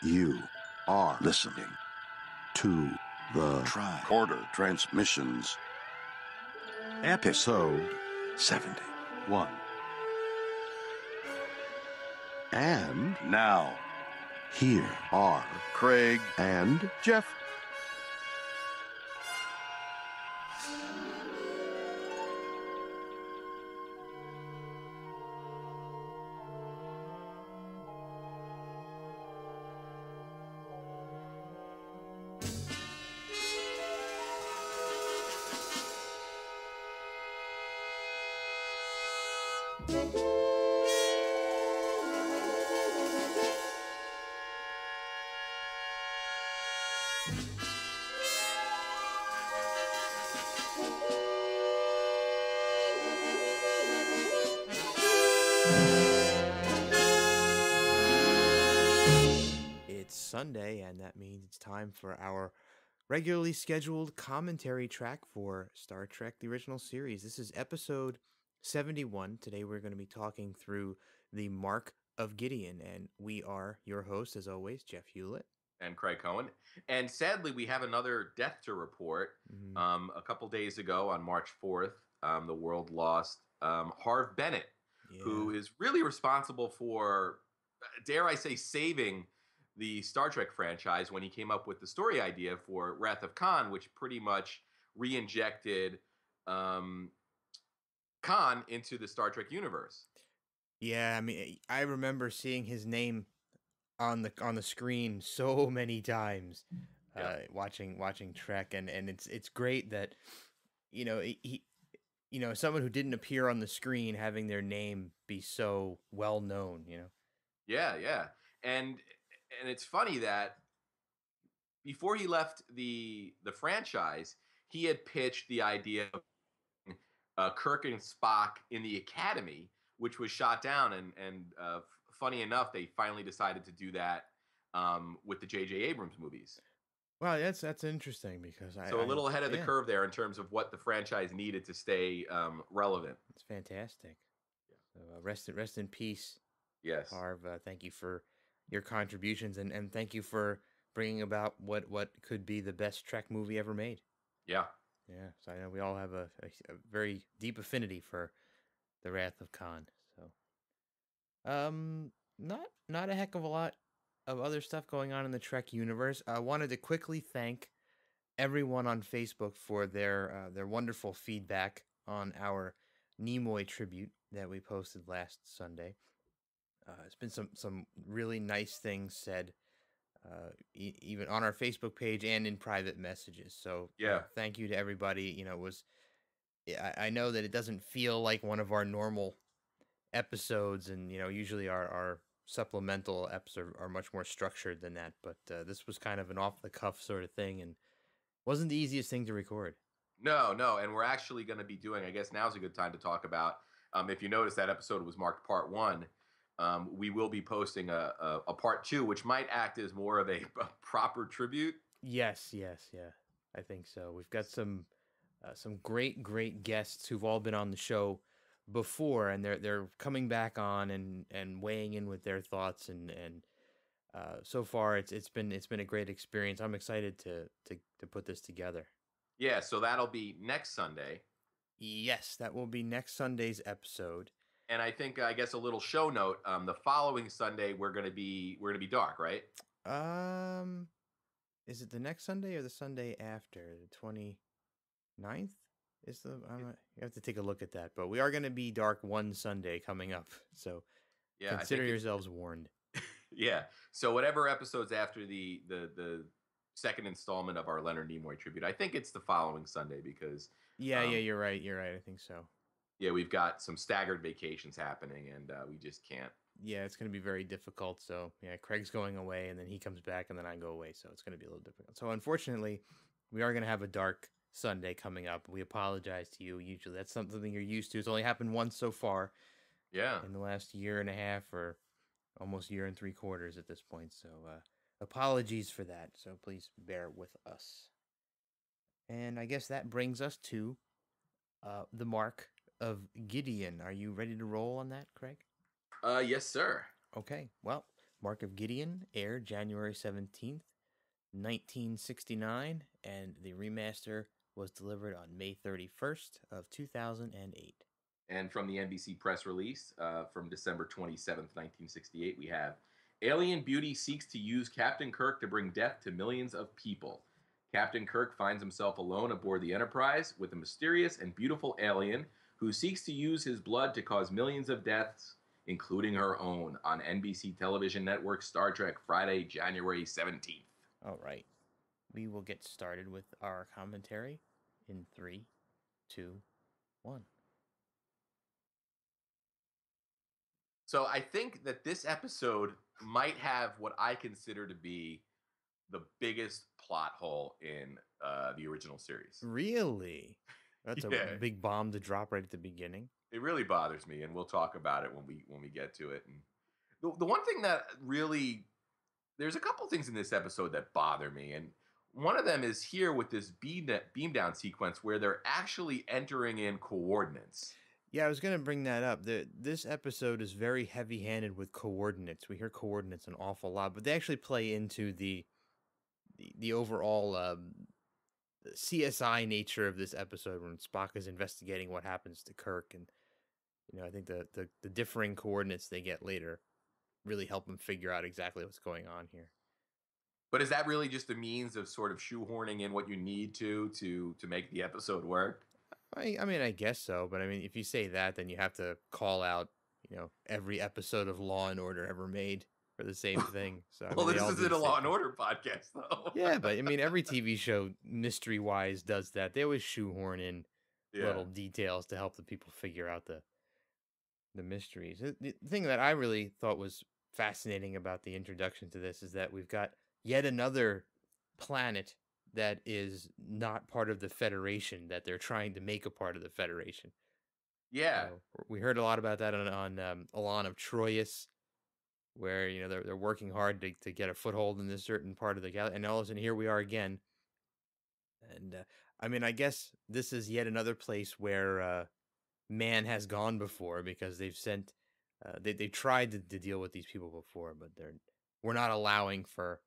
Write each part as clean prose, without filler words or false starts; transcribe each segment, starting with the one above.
You are listening to the Tricorder Transmissions, episode 71. And now, here are Craig and Jeff. Sunday, and that means it's time for our regularly scheduled commentary track for Star Trek the Original Series. This is episode 71. Today we're going to be talking through the Mark of Gideon, and we are your hosts, as always, Jeff Hewlett. And Craig Cohen. And sadly, we have another death to report. A couple days ago, on March 4th, the world lost Harv Bennett, who is really responsible for, dare I say, saving the Star Trek franchise when he came up with the story idea for Wrath of Khan, which pretty much re-injected Khan into the Star Trek universe. Yeah, I mean, I remember seeing his name on the screen so many times, watching Trek, and it's great that he someone who didn't appear on the screen having their name be so well known. Yeah, and it's funny that before he left the franchise, he had pitched the idea of Kirk and Spock in the Academy, which was shot down. And funny enough, they finally decided to do that with the J.J. Abrams movies. Well, that's interesting because a little ahead of the curve there in terms of what the franchise needed to stay relevant. It's fantastic. Yeah. So rest in peace. Yes, Harv. Thank you for your contributions, and thank you for bringing about what could be the best Trek movie ever made. Yeah. So I know we all have a very deep affinity for the Wrath of Khan. So, not a heck of a lot of other stuff going on in the Trek universe. I wanted to quickly thank everyone on Facebook for their wonderful feedback on our Nimoy tribute that we posted last Sunday. It's been some really nice things said, even on our Facebook page and in private messages. So thank you to everybody. I know that it doesn't feel like one of our normal episodes, and usually our supplemental episodes are much more structured than that. But this was kind of an off the cuff sort of thing, and wasn't the easiest thing to record. No, and we're actually going to be doing. I guess now's a good time to talk about. If you notice, that episode was marked part 1. We will be posting a part 2, which might act as more of a proper tribute. Yes, yeah, I think so. We've got some great guests who've all been on the show before, and they're coming back on and weighing in with their thoughts, and so far it's been a great experience. I'm excited to put this together. Yeah, so that'll be next Sunday. Yes, that will be next Sunday's episode. And I guess a little show note. The following Sunday we're gonna be dark, right? Is it the next Sunday or the Sunday after? The 29th is the. You have to take a look at that, but we are gonna be dark one Sunday coming up. So consider yourselves warned. Yeah. So whatever episodes after the second installment of our Leonard Nimoy tribute, I think it's the following Sunday because. Yeah, you're right. I think so. Yeah, we've got some staggered vacations happening, and we just can't. Yeah, it's going to be very difficult. So, Craig's going away, and then he comes back, and then I go away. So it's going to be a little difficult. So, unfortunately, we are going to have a dark Sunday coming up. We apologize to you. Usually, that's something you're used to. It's only happened once so far. Yeah. In the last year and a half, or almost year and 3/4 at this point. So, apologies for that. So, please bear with us. And I guess that brings us to the Mark of Gideon. Are you ready to roll on that, Craig? Yes, sir. Okay. Well, Mark of Gideon aired January 17th, 1969, and the remaster was delivered on May 31st of 2008. And from the NBC press release from December 27th, 1968, we have Alien Beauty seeks to use Captain Kirk to bring death to millions of people. Captain Kirk finds himself alone aboard the Enterprise with a mysterious and beautiful alien who seeks to use his blood to cause millions of deaths, including her own, on NBC television network Star Trek, Friday, January 17th. All right. We will get started with our commentary in 3, 2, 1. So I think that this episode might have what I consider to be the biggest plot hole in the original series. Really? That's a big bomb to drop right at the beginning. It really bothers me, and we'll talk about it when we get to it. And the one thing that really, there's a couple things in this episode that bother me, and one of them is here with this beam down sequence where they're actually entering in coordinates. Yeah, I was going to bring that up. This episode is very heavy-handed with coordinates. We hear coordinates an awful lot, but they actually play into the overall CSI nature of this episode when Spock is investigating what happens to Kirk, and I think the differing coordinates they get later really help them figure out exactly what's going on here. But is that really just a means of sort of shoehorning in what you need to make the episode work? I mean, I guess so, but I mean, if you say that, then you have to call out, every episode of Law and Order ever made for the same thing. So well, this isn't a Law and Order podcast, though. Yeah, but I mean, every TV show, mystery-wise, does that. They always shoehorn in little details to help the people figure out the mysteries. The thing that I really thought was fascinating about the introduction to this is that we've got yet another planet that is not part of the Federation, that they're trying to make a part of the Federation. Yeah. We heard a lot about that on Elan of Troyes, where, they're working hard to get a foothold in this certain part of the galaxy. And all of a sudden, here we are again. And, I mean, I guess this is yet another place where man has gone before, because they've sent, they tried to deal with these people before, but we're not allowing for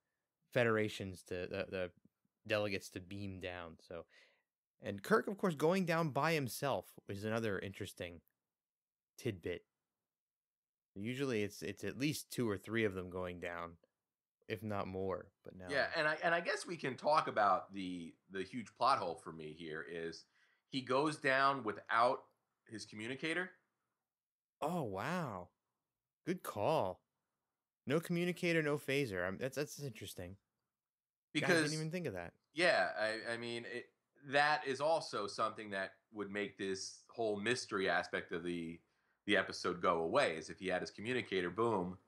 federations to, the delegates to beam down. So, and Kirk, of course, going down by himself is another interesting tidbit. Usually it's at least 2 or 3 of them going down, if not more. But now, yeah, and I guess we can talk about the huge plot hole for me here is he goes down without his communicator. Oh wow, good call. No communicator, no phaser. That's interesting. Because I didn't even think of that. Yeah, I mean that is also something that would make this whole mystery aspect of the episode go away. Is if he had his communicator, boom,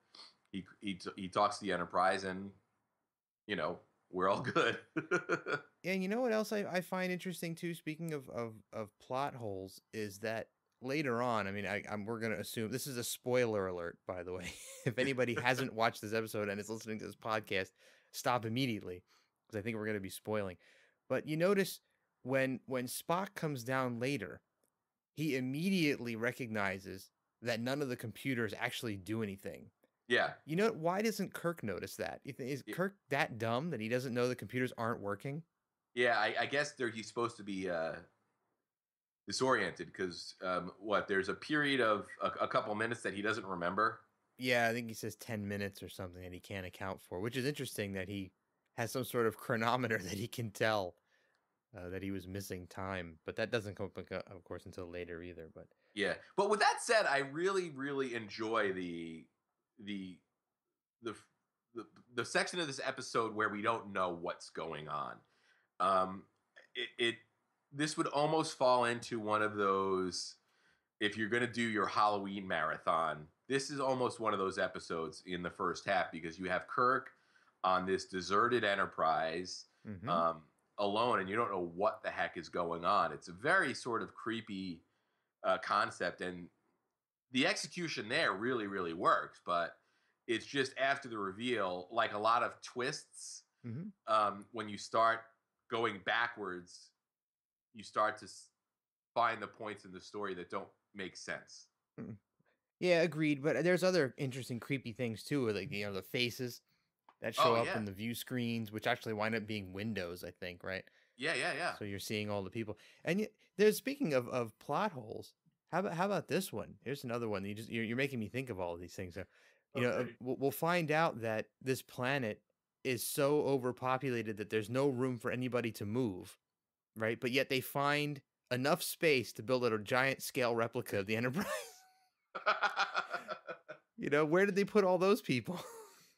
he talks to the Enterprise, and we're all good. And you know what else I find interesting too? Speaking of plot holes, is that later on, I mean, we're gonna assume this is a spoiler alert, by the way. If anybody hasn't watched this episode and is listening to this podcast, stop immediately, because I think we're going to be spoiling. But you notice when Spock comes down later, he immediately recognizes that none of the computers actually do anything. Yeah. Why doesn't Kirk notice that? Is Kirk that dumb that he doesn't know the computers aren't working? Yeah, I guess he's supposed to be disoriented because there's a period of a couple minutes that he doesn't remember. Yeah, I think he says 10 minutes or something that he can't account for, which is interesting that he has some sort of chronometer that he can tell that he was missing time. But that doesn't come up, of course, until later either. But yeah, but with that said, I really, really enjoy the section of this episode where we don't know what's going on. This would almost fall into one of those, if you're going to do your Halloween marathon, this is almost one of those episodes in the first half, because you have Kirk on this deserted Enterprise alone, and you don't know what the heck is going on. It's a very sort of creepy concept, and the execution there really, really works, but it's just after the reveal, like a lot of twists, when you start going backwards, you start to find the points in the story that don't make sense. Yeah, agreed. But there's other interesting, creepy things too, like the faces that show Oh up yeah, in the view screens, which actually wind up being windows, I think, right? yeah. So you're seeing all the people. And there's speaking of plot holes. How about this one? Here's another one. You're making me think of all of these things. So, Okay. we'll find out that this planet is so overpopulated that there's no room for anybody to move, right? But yet they find enough space to build a giant scale replica of the Enterprise. Where did they put all those people?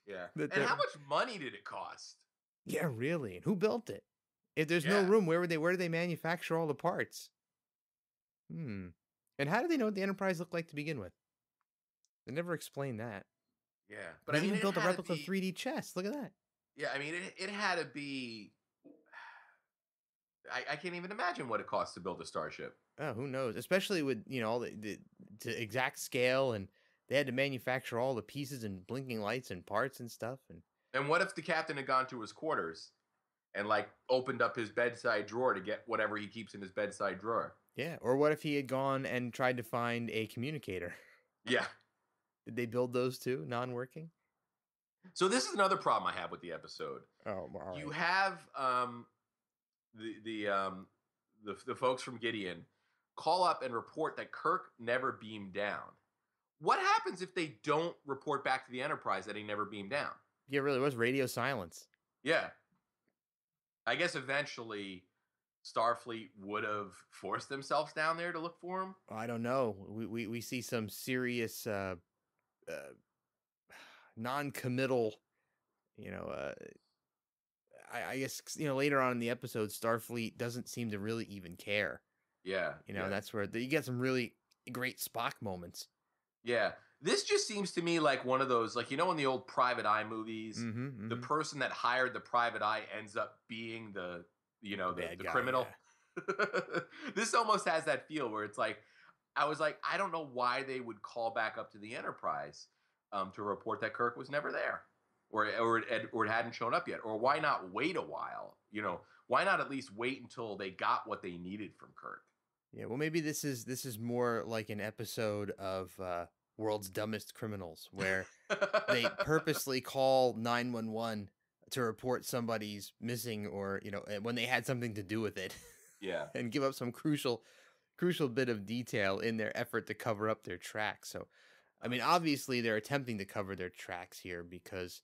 Yeah. that And that how much money did it cost? Yeah, really. And who built it? If there's no Yeah. room, where do they manufacture all the parts? Hmm. And how do they know what the Enterprise looked like to begin with? They never explained that. Yeah. But They I mean, even it built a had to replica of be. 3D chess. Look at that. Yeah. I mean, it had to be. I can't even imagine what it costs to build a starship. Oh, who knows? Especially with all the to exact scale, and they had to manufacture all the pieces and blinking lights and parts and stuff. And And what if the captain had gone to his quarters and like opened up his bedside drawer to get whatever he keeps in his bedside drawer? yeah, or what if he had gone and tried to find a communicator? Yeah. Did they build those too, non-working? So this is another problem I have with the episode. Oh, well, all You right. have the folks from Gideon call up and report that Kirk never beamed down. What happens if they don't report back to the Enterprise that he never beamed down? Yeah, it really was radio silence. Yeah. I guess eventually Starfleet would have forced themselves down there to look for him. I don't know. We see some serious uh, non-committal. You know, uh, I guess later on in the episode, Starfleet doesn't seem to really even care. Yeah. Yeah. That's where you get some really great Spock moments. Yeah. This just seems to me like one of those, like, in the old Private Eye movies, Mm-hmm, the mm-hmm. person that hired the Private Eye ends up being the Bad guy, criminal. yeah. This almost has that feel where it's like, I was like, I don't know why they would call back up to the Enterprise to report that Kirk was never there, or it hadn't shown up yet, or why not wait a while? Why not at least wait until they got what they needed from Kirk? Yeah, well, maybe this is more like an episode of World's Dumbest Criminals, where they purposely call 911 to report somebody's missing, or when they had something to do with it. Yeah. And give up some crucial bit of detail in their effort to cover up their tracks. So, I mean, obviously they're attempting to cover their tracks here because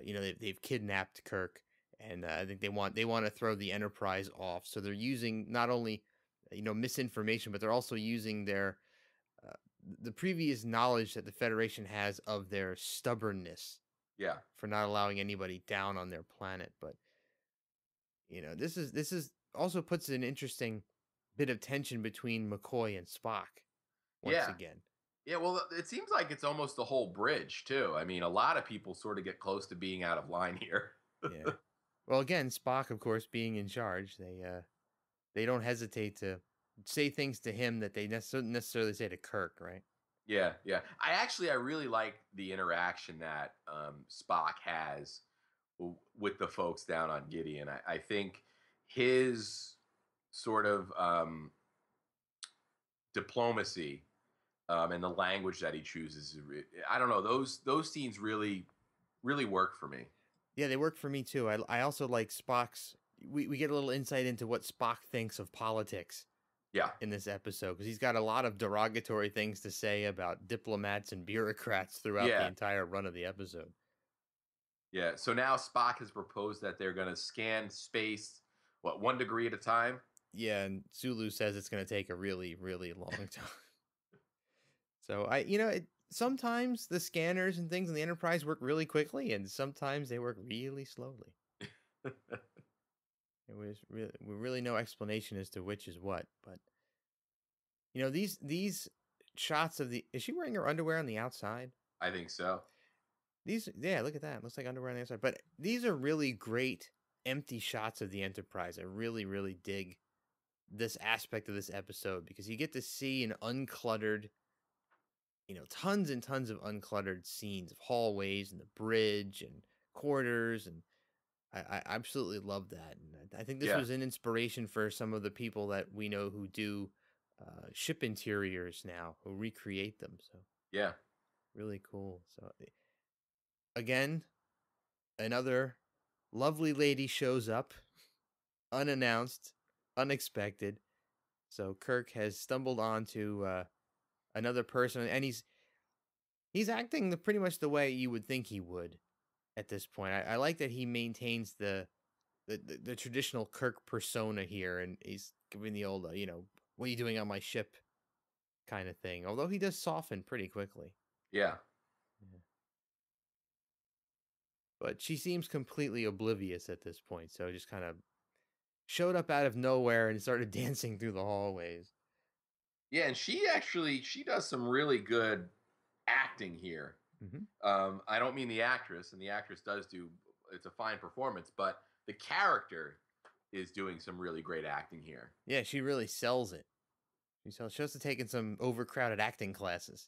they've kidnapped Kirk, and I think they want to throw the Enterprise off. So they're using not only misinformation, but they're also using their uh, the previous knowledge that the Federation has of their stubbornness Yeah. for not allowing anybody down on their planet. But this is also puts an interesting bit of tension between McCoy and Spock once Yeah. again. Yeah, well, it seems like it's almost the whole bridge, too. I mean, a lot of people sort of get close to being out of line here. Yeah. Well, again, Spock, of course, being in charge, they don't hesitate to say things to him that they necessarily say to Kirk, right? Yeah, yeah. I really like the interaction that Spock has with the folks down on Gideon. I think his sort of diplomacy and the language that he chooses, I don't know, those scenes really, really work for me. Yeah, they work for me too. I also like Spock's. We get a little insight into what Spock thinks of politics. Yeah. In this episode, because he's got a lot of derogatory things to say about diplomats and bureaucrats throughout the entire run of the episode. Yeah. So now Spock has proposed that they're going to scan space, 1 degree at a time? Yeah, and Sulu says it's going to take a really, really long time. So sometimes the scanners and things in the Enterprise work really quickly, and sometimes they work really slowly. There was really no explanation as to which is what, but these shots of is she wearing her underwear on the outside? I think so. Look at that. It looks like underwear on the outside. But these are really great empty shots of the Enterprise. I really, really dig this aspect of this episode because you get to see an uncluttered, tons and tons of uncluttered scenes of hallways and the bridge and quarters, and I absolutely love that. And I think this was an inspiration for some of the people that we know who do ship interiors now, who recreate them. So Yeah. Really cool. So again, another lovely lady shows up, unannounced, unexpected. So Kirk has stumbled onto another person, and he's acting pretty much the way you would think he would at this point. I like that he maintains the traditional Kirk persona here, and he's giving the old, what are you doing on my ship kind of thing. Although he does soften pretty quickly. Yeah. Yeah. But she seems completely oblivious at this point, so just kind of showed up out of nowhere and started dancing through the hallways. Yeah, and she does some really good acting here. Hmm. I don't mean the actress, and the actress does do it's a fine performance, but the character is doing some really great acting here. Yeah, she really sells it. She must have taken some overcrowded acting classes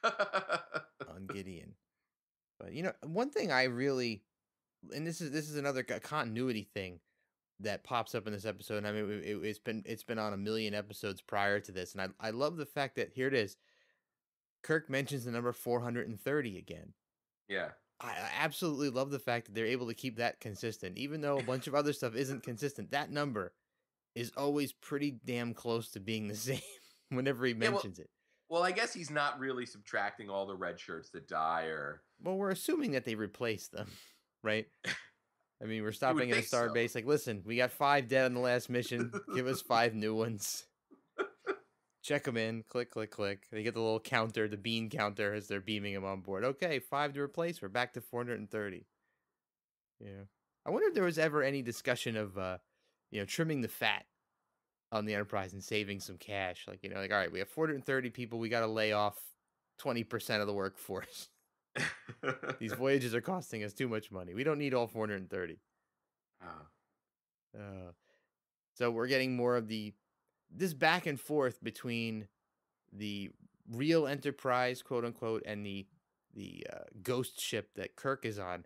on Gideon. But one thing I really, and this is another continuity thing that pops up in this episode. And I mean, it's been on a million episodes prior to this, and I love the fact that here it is. Kirk mentions the number 430 again. Yeah. I absolutely love the fact that they're able to keep that consistent, even though a bunch of other stuff isn't consistent. That number is always pretty damn close to being the same whenever he Yeah, well, mentions it. well, I guess he's not really subtracting all the red shirts that die, or Well, we're assuming that they replaced them, right? I mean, we're you would stopping at a think star so. base. Like, listen, we got 5 dead on the last mission. Give us 5 new ones. Check them in. Click, click, click. They get the little counter, the bean counter, as they're beaming them on board. Okay, 5 to replace. We're back to 430. Yeah. I wonder if there was ever any discussion of, trimming the fat on the Enterprise and saving some cash. Like, all right, we have 430 people. We got to lay off 20% of the workforce. These voyages are costing us too much money. We don't need all 430. Uh, so we're getting more of this back and forth between the real Enterprise, quote unquote, and the ghost ship that Kirk is on.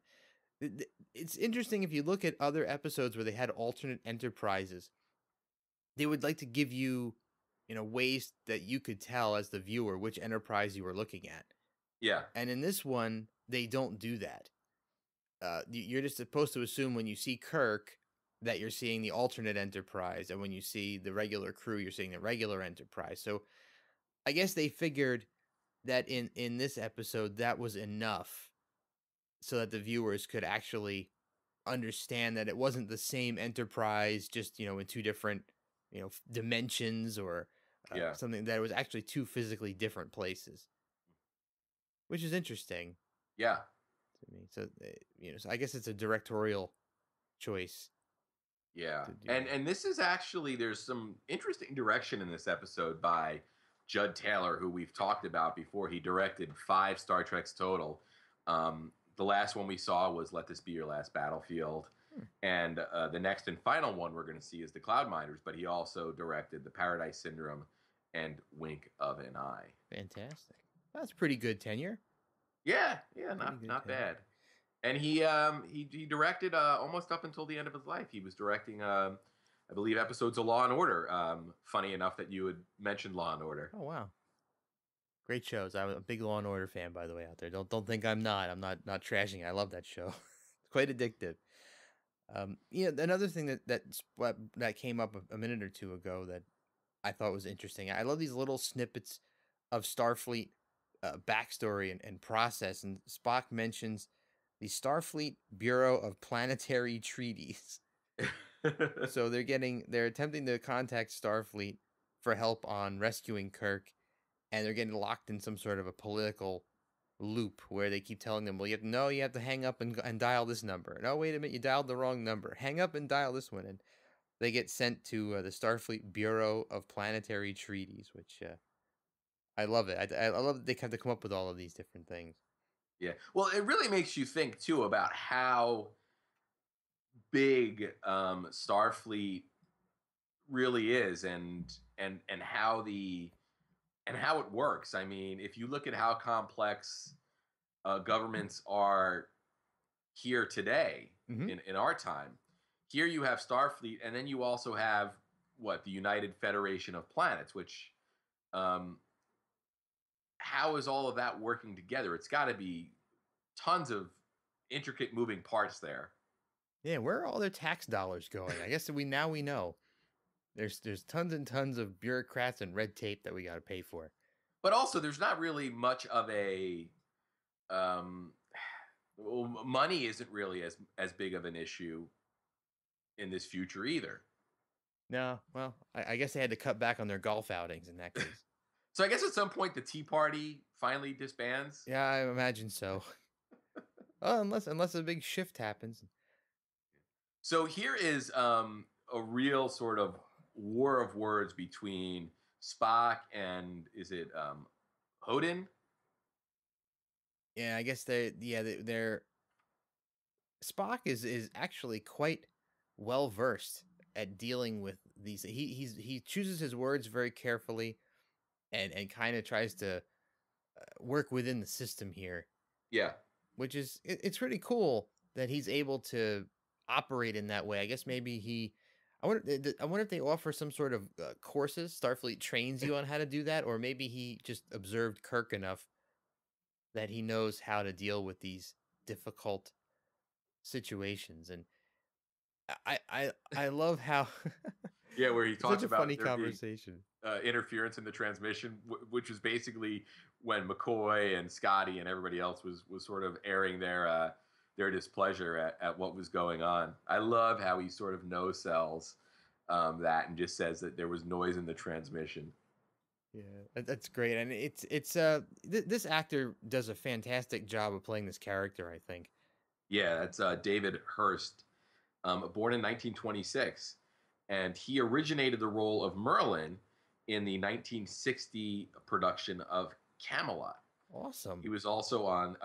It's interesting if you look at other episodes where they had alternate Enterprises. They would like to give you, ways that you could tell as the viewer which Enterprise you were looking at. Yeah. And in this one, they don't do that. You're just supposed to assume when you see Kirk that you're seeing the alternate Enterprise, and when you see the regular crew, you're seeing the regular Enterprise. So I guess they figured that in this episode that was enough so that the viewers could actually understand that it wasn't the same Enterprise, just in two different dimensions, or Yeah. something, that it was actually two physically different places, which is interesting Yeah. to me. So so I guess it's a directorial choice. Yeah. To do And that. and this is actually there's some interesting direction in this episode by Judd Taylor, who we've talked about before. He directed 5 Star Treks total. The last one we saw was Let This Be Your Last Battlefield. And the next and final one we're going to see is The Cloud Miners, but he also directed The Paradise Syndrome and Wink of an Eye. Fantastic. That's pretty good tenure. Yeah, Pretty good not tenure. bad. And he directed almost up until the end of his life. He was directing, I believe, episodes of Law and Order. Funny enough that you had mentioned Law and Order. Oh wow. Great shows. I'm a big Law and Order fan, by the way, out there. Don't think I'm not. I'm not trashing it. I love that show. It's quite addictive. Another thing that came up a minute or two ago that I thought was interesting. I love these little snippets of Starfleet backstory and process. And Spock mentions the Starfleet Bureau of Planetary Treaties. So they're attempting to contact Starfleet for help on rescuing Kirk, and they're getting locked in some sort of a political loop where they keep telling them, well, you have to hang up and dial this number. No, wait a minute, you dialed the wrong number. Hang up and dial this one. And they get sent to the Starfleet Bureau of Planetary Treaties, which I love it. I love that they have to come up with all of these different things. Yeah. Well, it really makes you think too about how big Starfleet really is, and how it works. I mean, if you look at how complex governments are here today, Mm-hmm. in our time, here you have Starfleet, and then you also have the United Federation of Planets, which how is all of that working together? It's got to be tons of intricate moving parts there. Yeah, where are all their tax dollars going? I guess we know. There's tons and tons of bureaucrats and red tape that we got to pay for. But also, there's not really much of a um, well, money isn't really as big of an issue in this future either. No, well, I guess they had to cut back on their golf outings in that case. So I guess at some point the Tea Party finally disbands. Yeah, I imagine so. Unless a big shift happens. So here is a real sort of war of words between Spock and is it Odin? Yeah, I guess they're Spock is actually quite well versed at dealing with these. He chooses his words very carefully and kind of tries to work within the system here, Yeah. which is it's pretty cool that he's able to operate in that way. I guess maybe I wonder if they offer some sort of courses. Starfleet trains you on how to do that, or maybe he just observed Kirk enough that he knows how to deal with these difficult situations. And I love how Yeah, where he it's talks such a about funny there being conversation. interference in the transmission, which is basically when McCoy and Scotty and everybody else was sort of airing their displeasure at what was going on. I love how he sort of no sells that and just says that there was noise in the transmission. Yeah, that's great, and this actor does a fantastic job of playing this character, I think. Yeah, that's David Hurst, born in 1926, and he originated the role of Merlin in the 1960 production of Camelot. Awesome. He was also on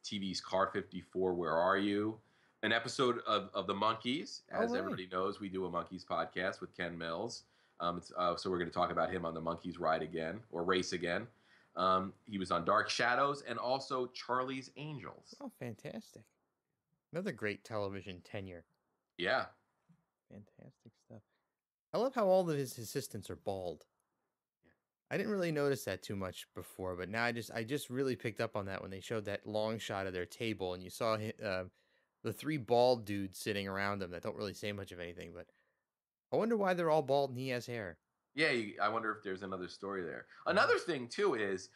TV's Car 54, Where Are You? An episode of The Monkees. As everybody knows, we do a Monkees podcast with Ken Mills. So we're going to talk about him on the Monkees Ride Again, or Race Again. He was on Dark Shadows and also Charlie's Angels. Oh, fantastic. Another great television tenure. Yeah. Fantastic stuff. I love how all of his assistants are bald. I didn't really notice that too much before, but now I just really picked up on that when they showed that long shot of their table and you saw the three bald dudes sitting around them that don't really say much of anything, but I wonder why they're all bald and he has hair. Yeah, I wonder if there's another story there. Another thing too is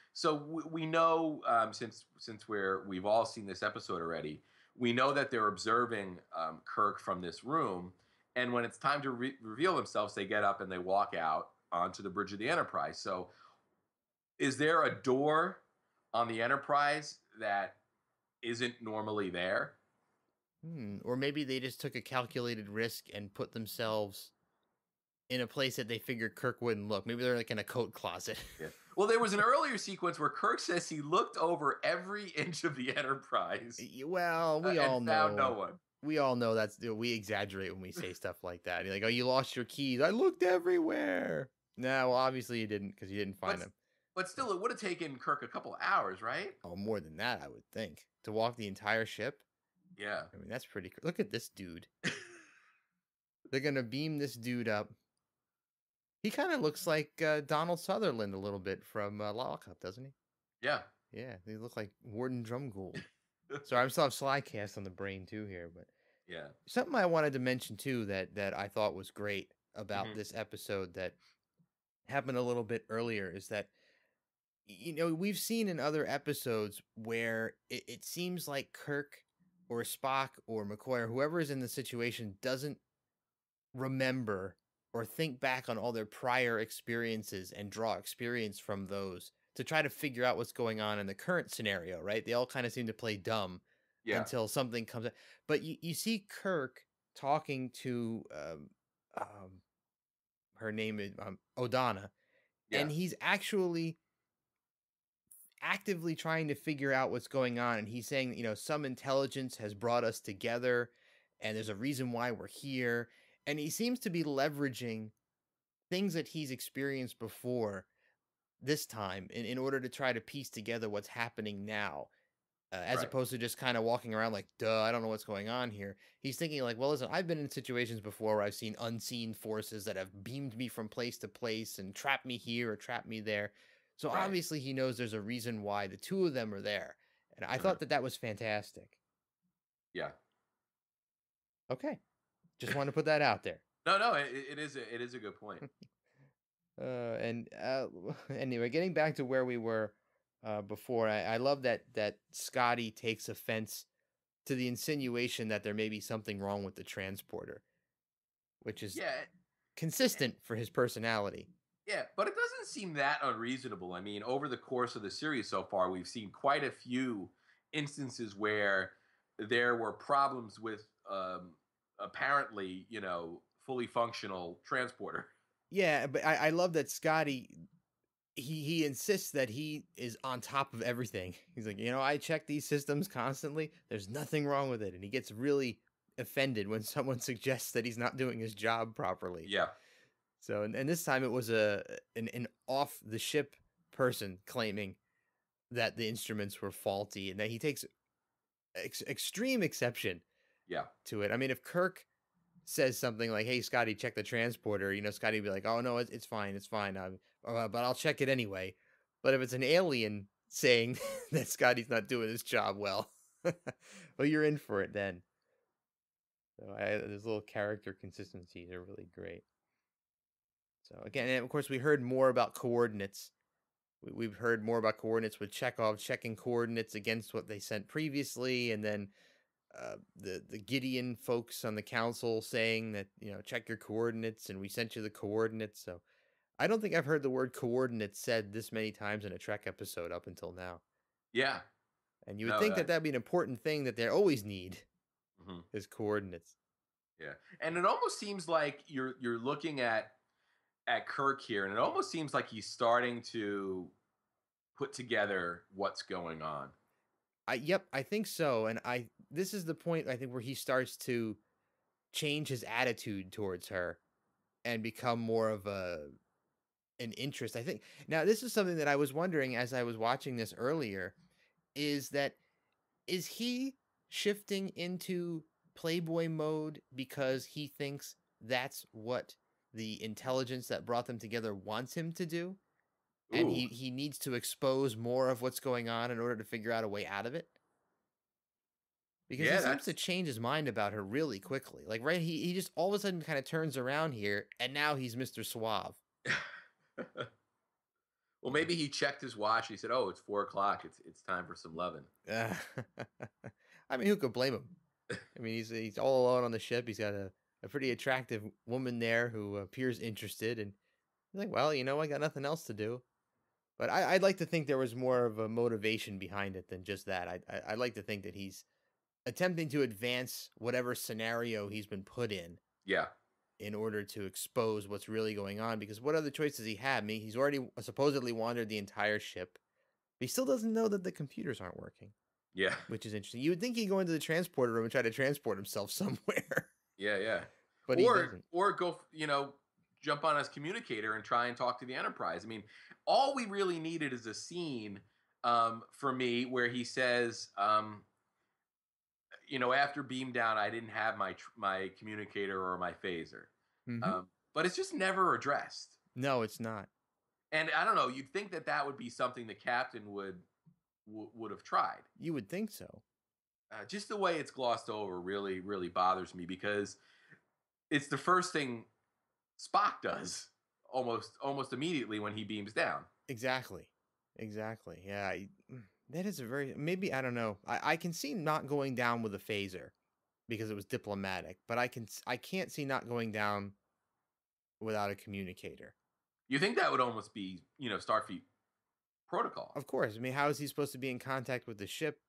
we know since we've all seen this episode already, we know that they're observing Kirk from this room, and when it's time to reveal themselves, they get up and they walk out onto the bridge of the Enterprise. So, is there a door on the Enterprise that isn't normally there? Or maybe they just took a calculated risk and put themselves in a place that they figured Kirk wouldn't look. Maybe they're like in a coat closet. Yeah. Well, there was an earlier sequence where Kirk says he looked over every inch of the Enterprise. Well, we all know. Found no one. We all know we exaggerate when we say stuff like that. You're like, oh, you lost your keys. I looked everywhere. No, well, obviously you didn't because you didn't find them. But still, it would have taken Kirk a couple hours, right? Oh, more than that, I would think. To walk the entire ship? Yeah. I mean, that's pretty cool. Look at this dude. They're going to beam this dude up. He kind of looks like Donald Sutherland a little bit from Lollipop, doesn't he? Yeah. Yeah, they look like Warden Drumgold. So I still have Slycast on the brain too here, but yeah. Something I wanted to mention too that I thought was great about this episode that happened a little bit earlier is that we've seen in other episodes where it seems like Kirk or Spock or McCoy or whoever is in the situation doesn't remember or think back on all their prior experiences and draw experience from those to try to figure out what's going on in the current scenario, right? They all kind of seem to play dumb until something comes up. But you see Kirk talking to her name is Odana, and he's actually actively trying to figure out what's going on. And he's saying, some intelligence has brought us together, and there's a reason why we're here. And he seems to be leveraging things that he's experienced before this time in order to try to piece together what's happening now, as opposed to just kind of walking around like, duh, I don't know what's going on here. He's thinking like, well, listen, I've been in situations before where I've seen unseen forces that have beamed me from place to place and trapped me here or trapped me there. So Right. obviously he knows there's a reason why the two of them are there. And I thought that was fantastic. Yeah. Okay. Just want to put that out there. No, it is a good point. And anyway, getting back to where we were before, I love that Scotty takes offense to the insinuation that there may be something wrong with the transporter, which is Yeah, consistent for his personality. yeah, but it doesn't seem that unreasonable. I mean, over the course of the series so far, we've seen quite a few instances where there were problems with apparently, fully functional transporter. Yeah, but I love that Scotty he insists that he is on top of everything. He's like, I check these systems constantly. There's nothing wrong with it, and he gets really offended when someone suggests that he's not doing his job properly. Yeah. So, and this time it was an off the ship person claiming that the instruments were faulty, and that he takes extreme exception Yeah. to it. I mean, if Kirk says something like, "Hey, Scotty, check the transporter," Scotty would be like, "Oh no, it's fine, it's fine. But I'll check it anyway." But if it's an alien saying that Scotty's not doing his job well, well, you're in for it then. So those little character consistencies are really great. So again, and of course, we heard more about coordinates. We've heard more about coordinates with Chekhov checking coordinates against what they sent previously, and then the Gideon folks on the council saying that check your coordinates, and we sent you the coordinates. So I don't think I've heard the word coordinates said this many times in a Trek episode up until now. Yeah. And you would No, think that that'd be an important thing that they always need is coordinates. Yeah, and it almost seems like you're looking at Kirk here, and it almost seems like he's starting to put together what's going on. Yep, I think so. And this is the point I think where he starts to change his attitude towards her and become more of an interest. I think now this is something that I was wondering as I was watching this earlier, is he shifting into playboy mode because he thinks that's what the intelligence that brought them together wants him to do, and Ooh. he needs to expose more of what's going on in order to figure out a way out of it? Because he Yeah, seems to that's change his mind about her really quickly. Like, right, he just all of a sudden kind of turns around here, and now he's Mr. Suave. well, maybe he checked his watch. He said, "Oh, it's 4 o'clock. It's time for some lovin'." I mean, who could blame him? I mean, he's all alone on the ship. He's got a pretty attractive woman there who appears interested, and he's like, well, I got nothing else to do. But I'd like to think there was more of a motivation behind it than just that. I'd like to think that he's attempting to advance whatever scenario he's been put Yeah. in order to expose what's really going on. Because what other choice does he have? I mean, he's already supposedly wandered the entire ship. But he still doesn't know that the computers aren't working. Yeah. Which is interesting. You would think he'd go into the transporter room and try to transport himself somewhere. Yeah. But he doesn't. Or go, jump on his communicator and try and talk to the Enterprise. I mean, all we really needed is a scene for me where he says, after beam down, I didn't have my communicator or my phaser. Mm-hmm. But it's just never addressed. No, it's not. And I don't know. You'd think that would be something the captain would have tried. You would think so. Just the way it's glossed over really, really bothers me because it's the first thing Spock does almost immediately when he beams down. Exactly. Yeah, that is maybe, I don't know. I can see not going down with a phaser because it was diplomatic, but I can't see not going down without a communicator. You think that would almost be, Starfleet protocol? Of course. I mean, how is he supposed to be in contact with the ship?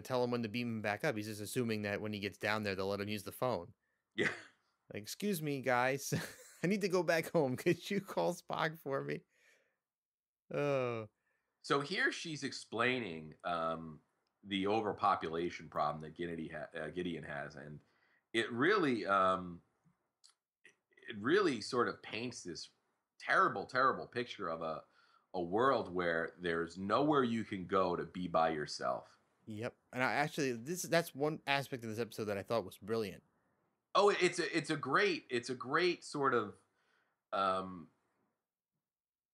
Tell him when to beam him back up. He's just assuming that when he gets down there, they'll let him use the phone. Yeah. Like, excuse me, guys. I need to go back home. Could you call Spock for me? Oh. So here she's explaining the overpopulation problem that Gideon has, and it really sort of paints this terrible, terrible picture of a world where there's nowhere you can go to be by yourself. Yep. And that's one aspect of this episode that I thought was brilliant. Oh, it's a great sort of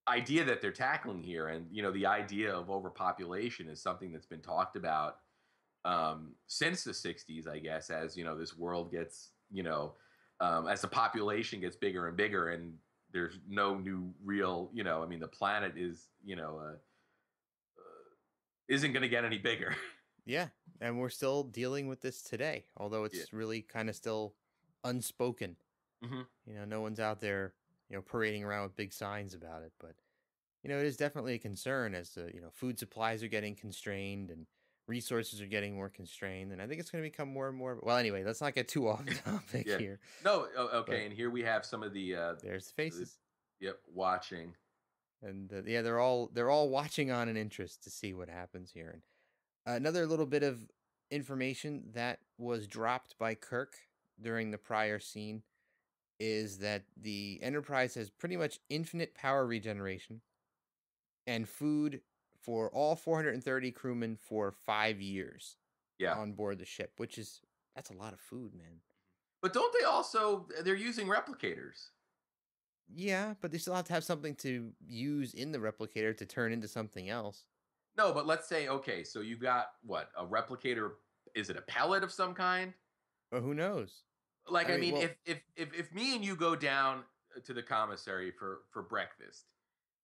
idea that they're tackling here. And the idea of overpopulation is something that's been talked about since the 60s, I guess, as this world gets, as the population gets bigger and bigger, and there's no new real, I mean, the planet is, isn't going to get any bigger. Yeah, and we're still dealing with this today, although Yeah. it's really kind of still unspoken. Hmm. No one's out there, parading around with big signs about it, but it is definitely a concern as the, food supplies are getting constrained and resources are getting more constrained. And I think it's going to become more and more. Well, anyway, let's not get too off topic Yeah. here. No. Okay. But and here we have some of the. There's the faces. Yep. Watching. And yeah, they're all watching on an interest to see what happens here. And another little bit of information that was dropped by Kirk during the prior scene is that the Enterprise has pretty much infinite power regeneration and food for all 430 crewmen for 5 years Yeah. on board the ship, that's a lot of food, man. But don't they also, they're using replicators? Yeah, but they still have to have something to use in the replicator to turn into something else. No, but let's say, okay, so you got what? A replicator, is it a pellet of some kind? Well, who knows? Like, I mean, if me and you go down to the commissary for breakfast,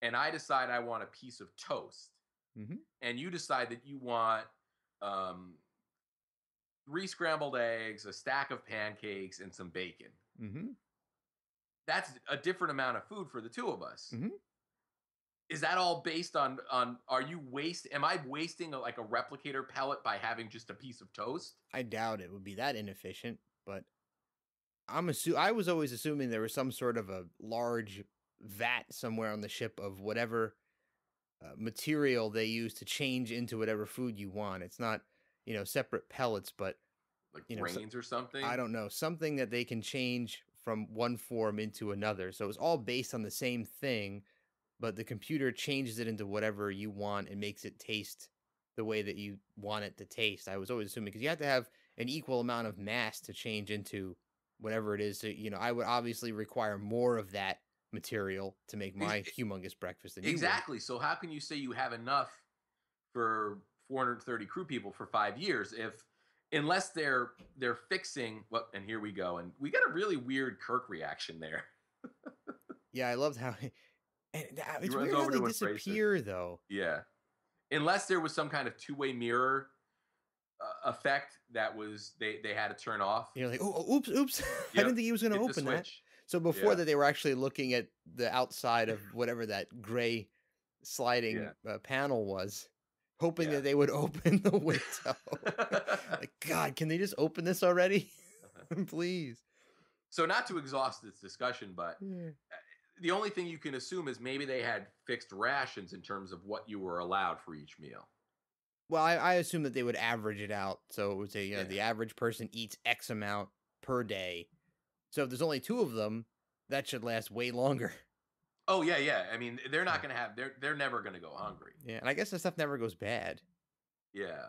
and I decide I want a piece of toast, and you decide that you want 3 scrambled eggs, a stack of pancakes, and some bacon. That's a different amount of food for the two of us. Is that all based on am I wasting a replicator pellet by having just a piece of toast? I doubt it would be that inefficient, but I was always assuming there was some sort of a large vat somewhere on the ship of whatever material they use to change into whatever food you want. It's not, separate pellets, but like grains or something. I don't know, something that they can change from one form into another. So it was all based on the same thing, but the computer changes it into whatever you want and makes it taste the way that you want it to taste. I was always assuming because you have to have an equal amount of mass to change into whatever it is. So, I would obviously require more of that material to make my humongous breakfast than exactly. You would. So how can you say you have enough for 430 crew people for 5 years unless they're fixing what? And here we go, and we got a really weird Kirk reaction there. Yeah, I loved how it's weird how they disappear though. Yeah, unless there was some kind of two-way mirror effect that was they had to turn off. You're like, oh, oops. Yep. I didn't think he was going to open that. So before that, they were actually looking at the outside of whatever that gray sliding panel was, hoping that they would open the window. Like, God, can they just open this already? Please. So not to exhaust this discussion, but the only thing you can assume is maybe they had fixed rations in terms of what you were allowed for each meal. Well, I assume that they would average it out. So it would say, the average person eats X amount per day. So if there's only 2 of them, that should last way longer. Oh, yeah. I mean, they're not going to have, they're never going to go hungry. Yeah, and I guess the stuff never goes bad. Yeah.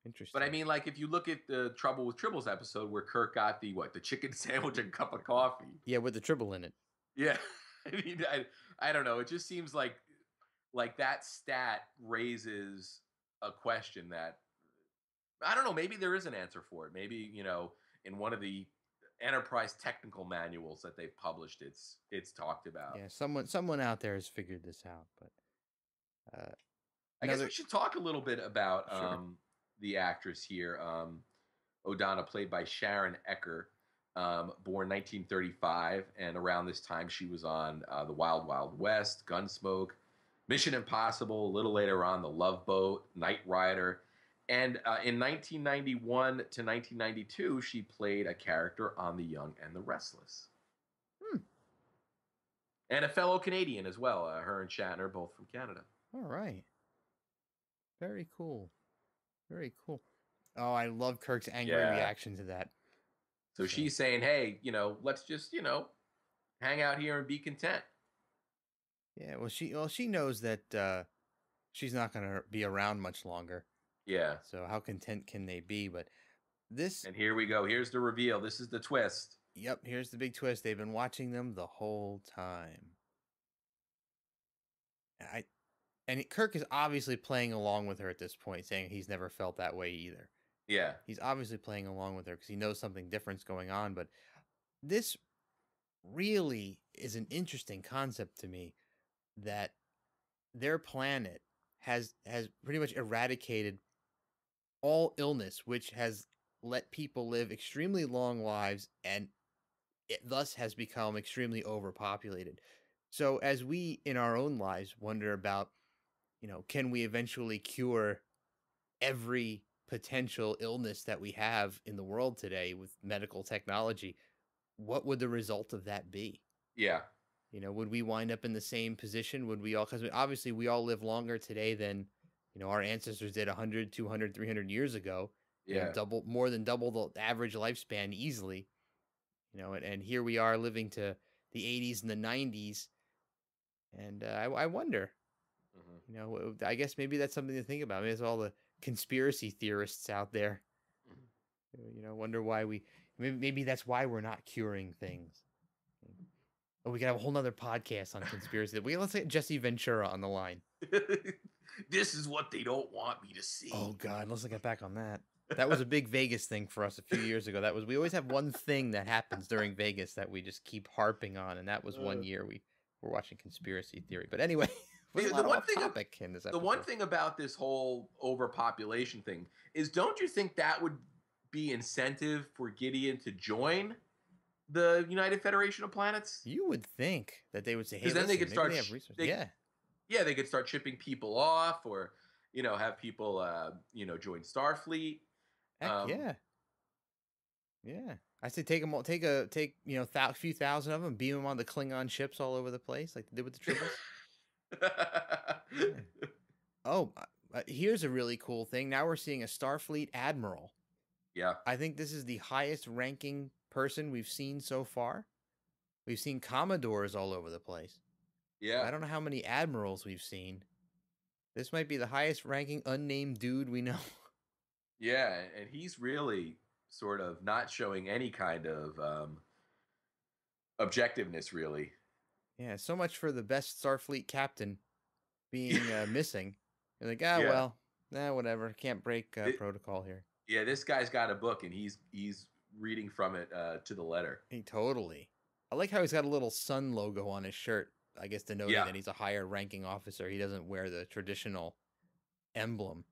Interesting. But I mean, like, if you look at the Trouble with Tribbles episode where Kirk got the chicken sandwich and cup of coffee. Yeah, with the tribble in it. Yeah. I mean, I don't know. It just seems like that stat raises a question that, I don't know, maybe there is an answer for it. Maybe, in one of the Enterprise technical manuals that they've published, it's talked about. Yeah, someone out there has figured this out, but I guess we should talk a little bit about the actress here, O'Donna, played by Sharon Ecker, born 1935, and around this time she was on The Wild Wild West, Gunsmoke, Mission Impossible, a little later on The Love Boat, Knight Rider. And in 1991 to 1992, she played a character on The Young and the Restless. And a fellow Canadian as well. Her and Shatner, both from Canada. All right. Very cool. Very cool. Oh, I love Kirk's angry reaction to that. So she's saying, hey, let's just, hang out here and be content. Yeah, well, she knows that she's not going to be around much longer. Yeah. So how content can they be? But this... And here we go. Here's the reveal. This is the twist. Yep, here's the big twist. They've been watching them the whole time. Kirk is obviously playing along with her at this point, saying he's never felt that way either. Yeah. He's obviously playing along with her because he knows something different's going on. But this really is an interesting concept to me, that their planet has pretty much eradicated all illness, which has let people live extremely long lives, and it thus has become extremely overpopulated. So as we in our own lives wonder about, can we eventually cure every potential illness that we have in the world today with medical technology, what would the result of that be? Yeah. Would we wind up in the same position? Would we all, because obviously we all live longer today than, our ancestors did 100, 200, 300 years ago, Yeah. more than double the average lifespan easily, and here we are living to the 80s and the 90s. And I wonder, I guess maybe that's something to think about. Maybe it's all the conspiracy theorists out there, wonder why maybe that's why we're not curing things. Oh, we could have a whole nother podcast on conspiracy. Let's get Jesse Ventura on the line. This is what they don't want me to see. Oh God, let's get back on that. That was a big Vegas thing for us a few years ago. We always have one thing that happens during Vegas that we just keep harping on, and that was one year we were watching conspiracy theory. But anyway, the one thing about this whole overpopulation thing is, don't you think that would be incentive for Gideon to join the United Federation of Planets? You would think that they would say, "Hey, then they could start. They have resources." They could start shipping people off, or have people join Starfleet. Heck, yeah. I say take them all. Take a few thousand of them, beam them on the Klingon ships all over the place, like they did with the Tribbles. Yeah. Oh, here's a really cool thing. Now we're seeing a Starfleet admiral. Yeah, I think this is the highest ranking person we've seen so far. We've seen Commodores all over the place. Yeah, I don't know how many admirals we've seen. This might be the highest ranking unnamed dude we know. Yeah, and he's really sort of not showing any kind of objectiveness, really. Yeah, so much for the best Starfleet captain being missing. You're like, whatever. Can't break protocol here. Yeah, this guy's got a book, and he's reading from it to the letter. Totally. I like how he's got a little sun logo on his shirt, I guess denoting that he's a higher ranking officer. He doesn't wear the traditional emblem.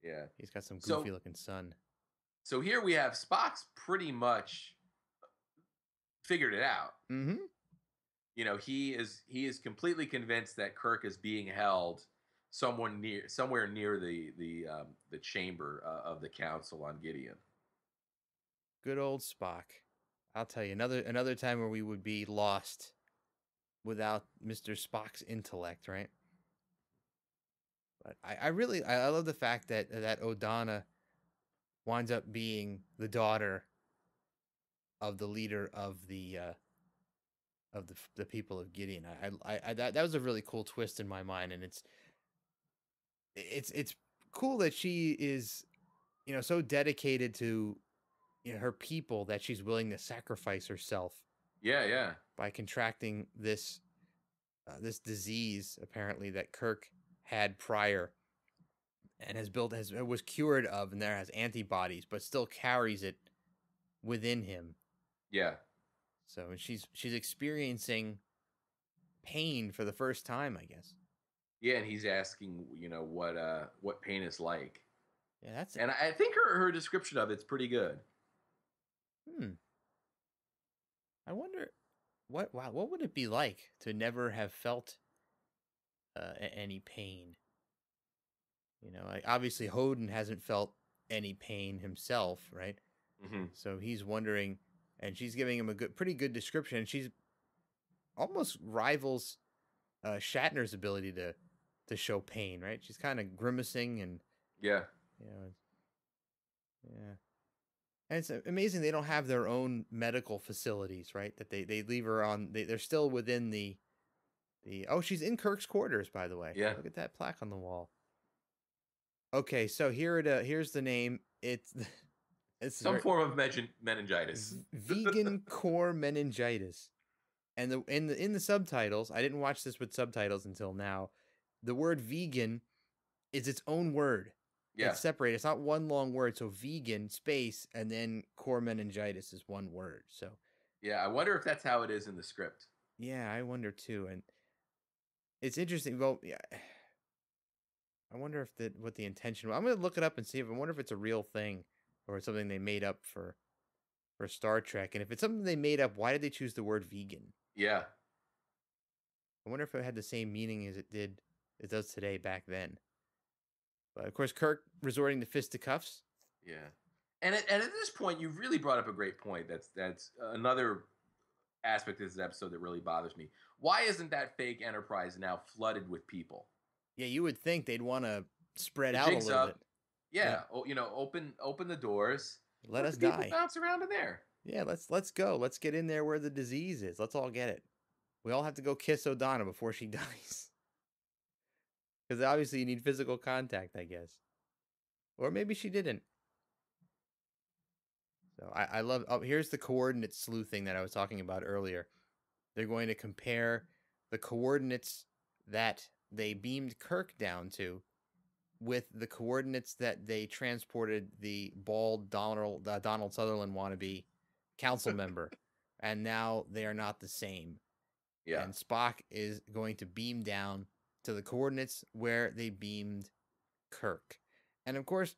Yeah. He's got some goofy looking sun. So here we have Spock's pretty much figured it out. Mm-hmm. He is completely convinced that Kirk is being held somewhere near the chamber of the council on Gideon. Good old Spock. I'll tell you, another time where we would be lost without Mr. Spock's intellect, right? But I love the fact that Odana winds up being the daughter of the leader of the people of Gideon. That was a really cool twist in my mind, and it's cool that she is, so dedicated to her people that she's willing to sacrifice herself. Yeah. By contracting this disease apparently that Kirk had prior, and was cured of, and there has antibodies, but still carries it within him. Yeah. So she's experiencing pain for the first time, I guess. Yeah, and he's asking, what pain is like. Yeah, and I think her description of it's pretty good. I wonder what would it be like to never have felt any pain? Obviously Hoden hasn't felt any pain himself, right? Mm-hmm. So he's wondering, and she's giving him a pretty good description. And she's almost rivals Shatner's ability to show pain, right? She's kind of grimacing and yeah. And it's amazing they don't have their own medical facilities, right? That they leave her on. They're still within the. Oh, she's in Kirk's quarters, by the way. Yeah. Look at that plaque on the wall. Okay, so here's the name. It's some form of meningitis. Vegan core meningitis, and in the subtitles, I didn't watch this with subtitles until now. the word vegan is its own word. Yeah. It's separated. It's not one long word. So vegan space and then core meningitis is one word. So yeah, I wonder if that's how it is in the script. yeah, I wonder too. And it's interesting. Well, yeah, I wonder if what the intention was. I'm gonna look it up and see if I wonder if it's a real thing or it's something they made up for Star Trek. And if it's something they made up, why did they choose the word vegan? Yeah. I wonder if it had the same meaning as it does today back then. But of course, Kirk resorting to fisticuffs. Yeah. And at this point, you've really brought up a great point. That's another aspect of this episode that really bothers me. Why isn't that fake Enterprise now flooded with people? Yeah, you would think they'd want to spread The out a jig's little up. bit. Yeah. Oh, open the doors. Let us the people die. bounce around in there. Yeah, let's go. Let's get in there where the disease is. Let's all get it. We all have to go kiss O'Donna before she dies. Because obviously you need physical contact, I guess. Or maybe she didn't. So I love... Oh, here's the coordinate sleuthing that I was talking about earlier. They're going to compare the coordinates that they beamed Kirk down to with the coordinates that they transported the bald Donald Sutherland wannabe council member. And now they are not the same. Yeah. And Spock is going to beam down to the coordinates where they beamed Kirk. And of course,